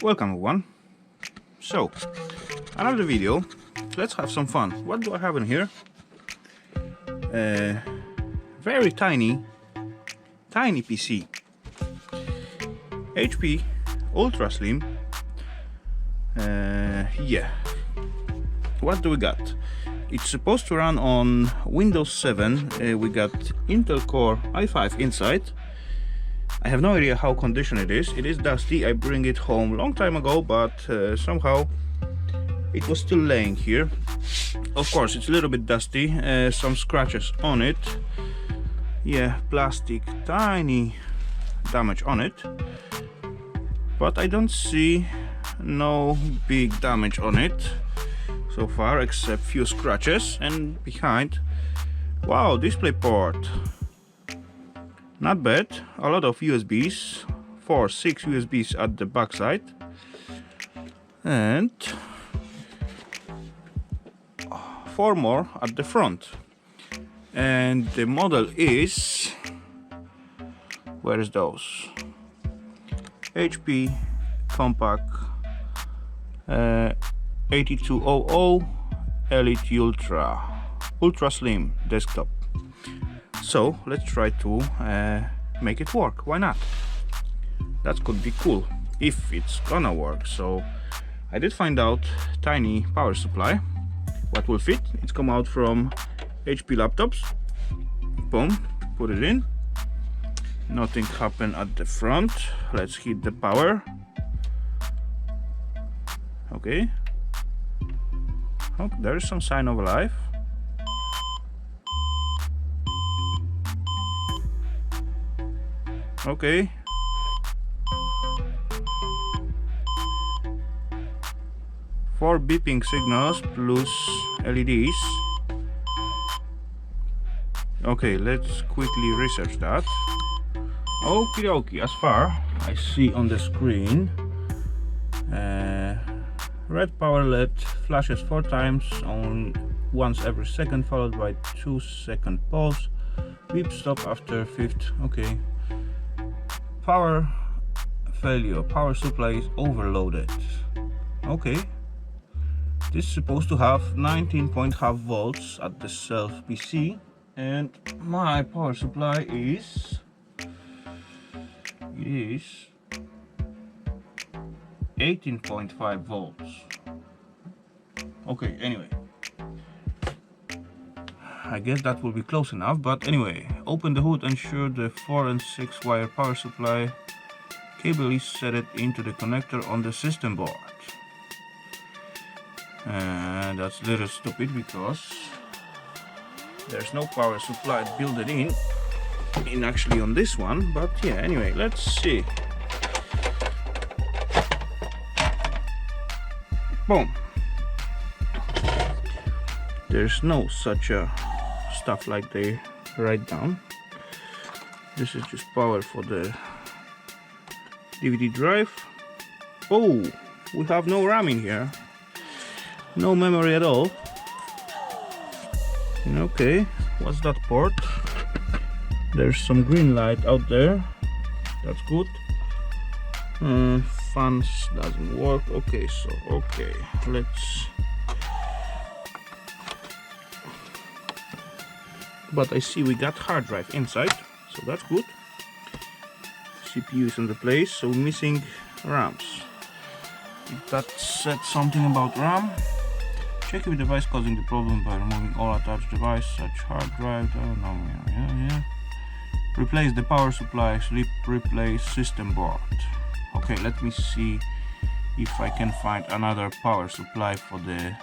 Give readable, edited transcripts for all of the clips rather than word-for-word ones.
Welcome everyone. So, another video. Let's have some fun. What do I have in here? Very tiny PC. HP Ultra Slim. Yeah. What do we got? It's supposed to run on Windows 7. We got Intel Core i5 inside. I have no idea how condition it is. It is dusty. I bring it home long time ago, but somehow it was still laying here. Of course, it's a little bit dusty. Some scratches on it. Yeah, plastic, tiny damage on it. But I don't see no big damage on it so far, except few scratches. And behind, wow, display port. Not bad. A lot of USBs, 6 USBs at the back side, and 4 more at the front. And the model is, where is those? HP Compaq 8200 Elite Ultra Slim desktop. So let's try to make it work. Why not? That could be cool if it's gonna work. So I did find out tiny power supply. What will fit? It's come out from HP laptops. Boom, put it in. Nothing happened at the front. Let's hit the power. Okay. Oh, there is some sign of life. Okay. Four beeping signals plus LEDs. Okay, let's quickly research that. Okie dokie, as far I see on the screen, red power LED flashes 4 times on once every second, followed by 2-second pause. Beep stop after 5th. Okay. Power failure. Power supply is overloaded. Okay. This is supposed to have 19.5 volts at the self PC, and my power supply is 18.5 volts. Okay, anyway, I guess that will be close enough, but anyway, open the hood, ensure the 4 and 6 wire power supply cable is set into the connector on the system board. And that's a little stupid because there's no power supply built in actually on this one, but yeah, anyway, let's see. Boom. There's no such a stuff like they write down. This is just power for the DVD drive. Oh, we have no RAM in here. No memory at all. Okay, what's that port? There's some green light out there. That's good. Fans doesn't work. Okay, so let's. But I see we got hard drive inside, so that's good. CPU is in the place, so missing RAMs. If that said something about RAM. Check if the device causing the problem by removing all attached devices, such hard drive. Oh no, yeah. Replace the power supply. Replace system board. Okay, let me see if I can find another power supply for the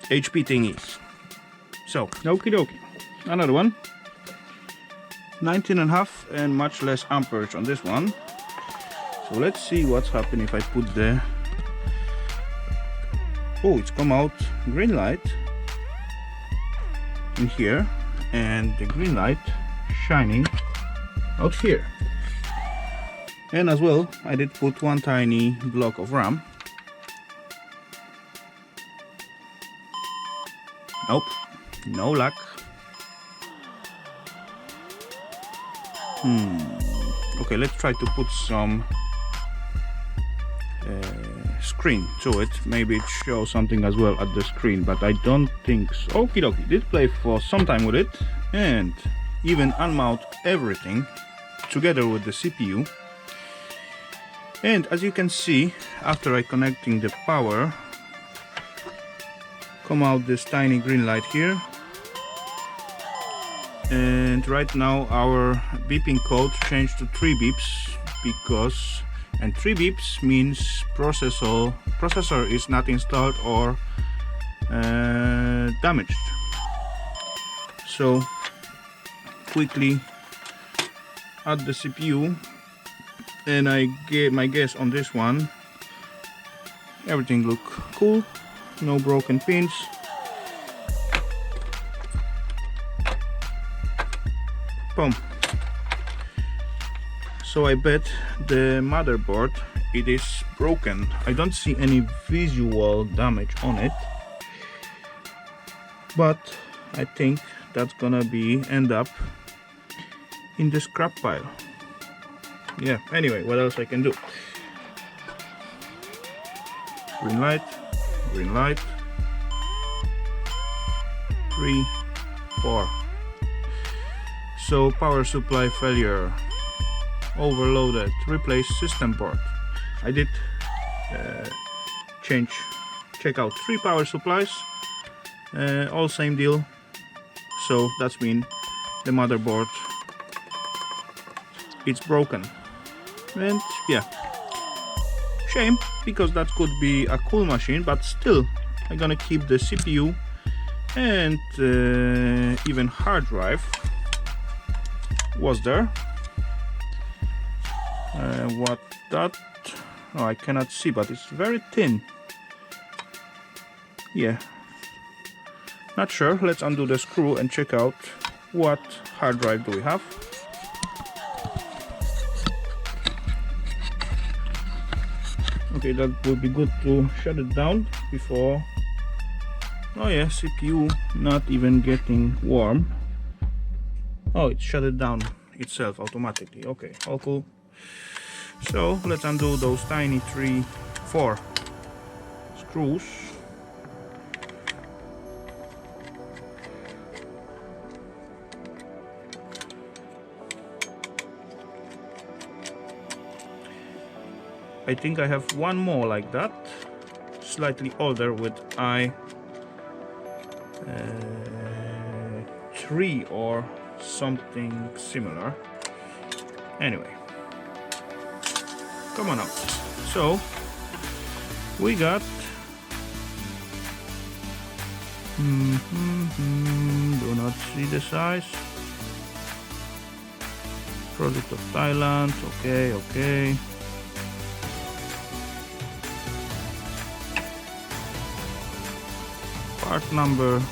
HP thingies. So, okie dokie, another one. 19.5 and much less amperage on this one. So let's see what's happening if I put the. Oh, it's come out green light in here, and the green light shining out here. And as well, I did put one tiny block of RAM. Nope, no luck. Okay, let's try to put some screen to it. Maybe it shows something as well at the screen, but I don't think so. Okie dokie, did play for some time with it and even unmount everything together with the CPU. And as you can see, after I connecting the power, come out this tiny green light here. And right now our beeping code changed to 3 beeps because, and 3 beeps means processor is not installed or damaged. So quickly add the CPU, and I gave my guess on this one. Everything look cool, no broken pins. Boom. So I bet the motherboard, it is broken. I don't see any visual damage on it, but I think that's gonna be end up in the scrap pile. Yeah, anyway, what else I can do? Green light, green light. 3, 4. So power supply failure, overloaded, replace system board. I did check out 3 power supplies, all same deal. So that's mean the motherboard, it's broken. And yeah, shame, because that could be a cool machine, but still I'm gonna keep the CPU and even hard drive was there. What that? Oh, I cannot see, but it's very thin. Yeah, not sure. Let's undo the screw and check out what hard drive do we have. Okay, that would be good to shut it down before. Oh yeah, CPU not even getting warm. Oh, it shut it down itself automatically. Okay, all cool. So let's undo those tiny 3, 4 screws. I think I have one more like that, slightly older with i3 or something similar. Anyway, come on out. So we got do not see the size. Product of Thailand. Okay. Part number,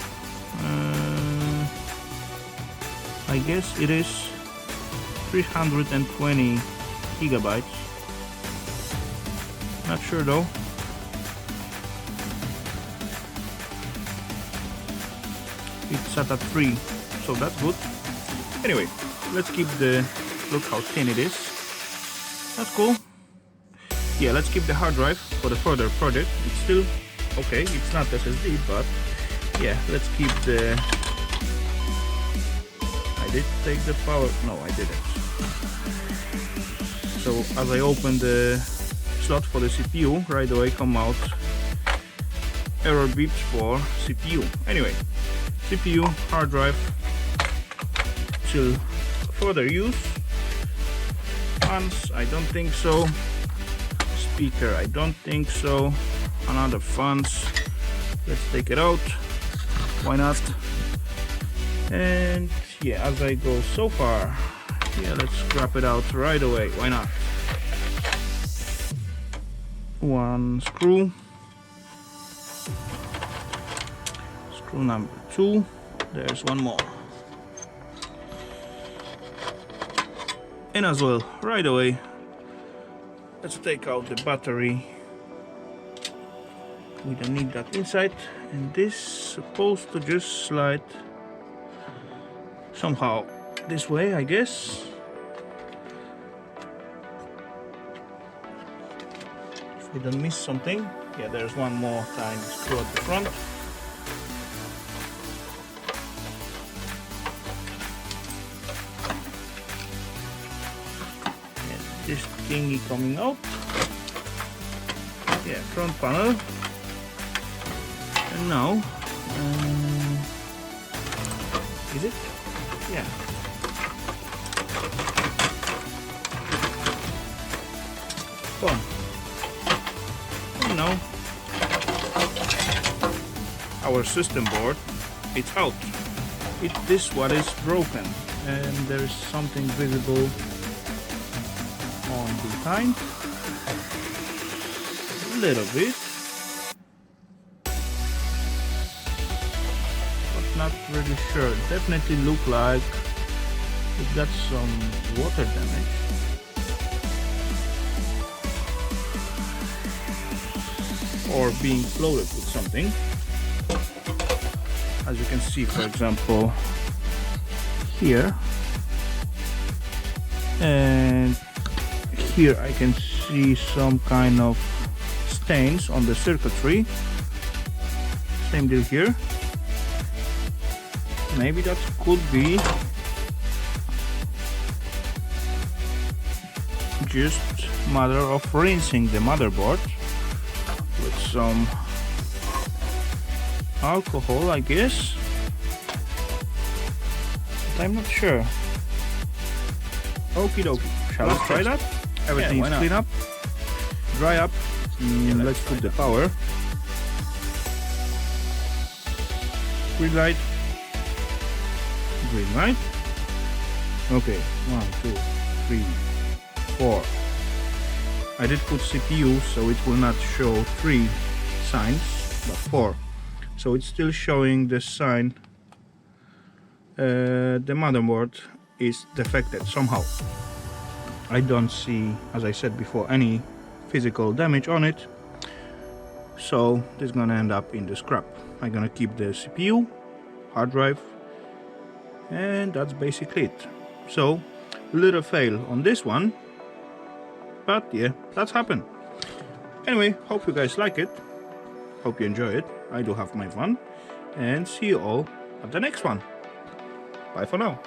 I guess it is 320 gigabytes. Not sure though. It's at a 3, so that's good. Anyway, let's keep the, look how thin it is. That's cool. Yeah, let's keep the hard drive for the further project. It's still okay, it's not SSD, but yeah, let's keep the, I did take the power, no I didn't. So as I open the slot for the CPU, right away come out error beeps for CPU. Anyway, CPU, hard drive, till further use. Fans, I don't think so. Speaker, I don't think so. Another fans, let's take it out, why not? And yeah, as I go so far, yeah, let's scrap it out right away, why not? One screw, screw number 2, there's one more, and as well right away let's take out the battery. We don't need that inside, and this supposed to just slide somehow this way, I guess. If didn't miss something. Yeah, there's one more tiny screw at the front. And this thingy coming out. Yeah, front panel. And now, is it? Yeah. Boom. And now, our system board, it's out. This one is broken, and there is something visible on behind. A little bit. Not really sure. Definitely look like it got some water damage. Or being floated with something. As you can see, for example, here. And here I can see some kind of stains on the circuitry. Same deal here. Maybe that could be just matter of rinsing the motherboard with some alcohol, I guess. But I'm not sure. Okie dokie. Shall I try that? Everything is clean up, dry up. Let's put the power. Green light. Green light. Okay, 1, 2, 3, 4. I did put CPU, so it will not show 3 signs, but 4. So it's still showing the sign the motherboard is defected somehow. I don't see, as I said before, any physical damage on it. So this is gonna end up in the scrap. I'm gonna keep the CPU, hard drive, and that's basically it. So little fail on this one, but yeah, that's happened. Anyway, hope you guys like it, hope you enjoy it. I do have my fun, and see you all at the next one. Bye for now.